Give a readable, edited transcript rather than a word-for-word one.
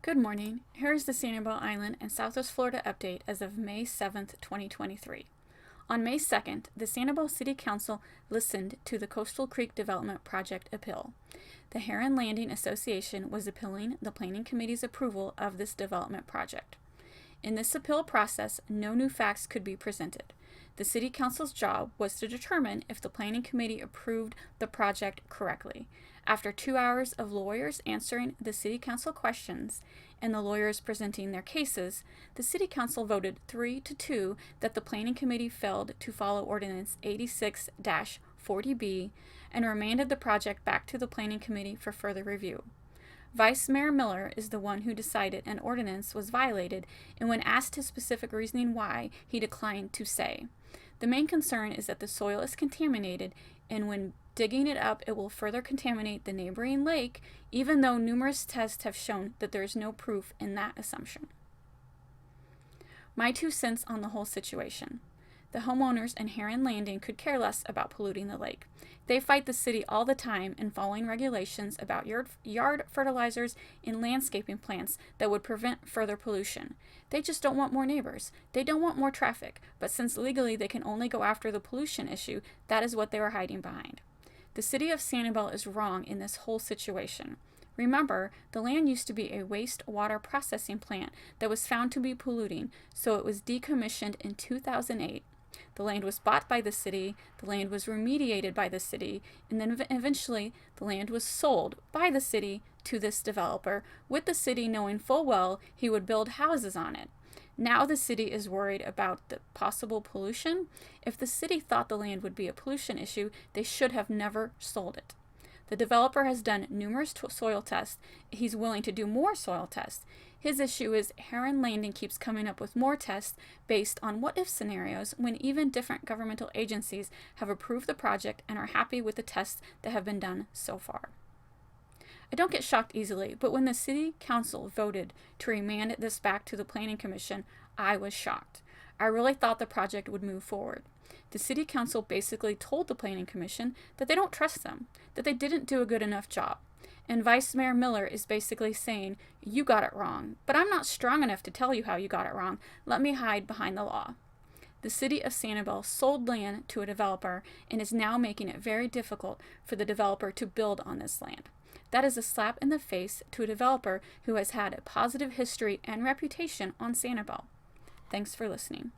Good morning. Here is the Sanibel Island and Southwest Florida update as of May 7th, 2023. On May 2nd, the Sanibel City Council listened to the Coastal Creek Development Project appeal. The Heron Landing Association was appealing the Planning Committee's approval of this development project. In this appeal process, no new facts could be presented. The City Council's job was to determine if the Planning Committee approved the project correctly. After 2 hours of lawyers answering the City Council questions and the lawyers presenting their cases, the City Council voted 3-2 that the Planning Committee failed to follow Ordinance 86-40B and remanded the project back to the Planning Committee for further review. Vice Mayor Miller is the one who decided an ordinance was violated, and when asked his specific reasoning why, he declined to say. The main concern is that the soil is contaminated, and when digging it up, it will further contaminate the neighboring lake, even though numerous tests have shown that there is no proof in that assumption. My 2 cents on the whole situation. The homeowners in Heron Landing could care less about polluting the lake. They fight the city all the time in following regulations about yard fertilizers and landscaping plants that would prevent further pollution. They just don't want more neighbors. They don't want more traffic, but since legally they can only go after the pollution issue, that is what they are hiding behind. The city of Sanibel is wrong in this whole situation. Remember, the land used to be a wastewater processing plant that was found to be polluting, so it was decommissioned in 2008. The land was bought by the city, the land was remediated by the city, and then eventually the land was sold by the city to this developer, with the city knowing full well he would build houses on it. Now the city is worried about the possible pollution. If the city thought the land would be a pollution issue, they should have never sold it. The developer has done numerous soil tests. He's willing to do more soil tests. His issue is Heron Landing keeps coming up with more tests based on what-if scenarios when even different governmental agencies have approved the project and are happy with the tests that have been done so far. I don't get shocked easily, but when the City Council voted to remand this back to the Planning Commission, I was shocked. I really thought the project would move forward. The City Council basically told the Planning Commission that they don't trust them, that they didn't do a good enough job. And Vice Mayor Miller is basically saying, you got it wrong, but I'm not strong enough to tell you how you got it wrong. Let me hide behind the law. The city of Sanibel sold land to a developer and is now making it very difficult for the developer to build on this land. That is a slap in the face to a developer who has had a positive history and reputation on Sanibel. Thanks for listening.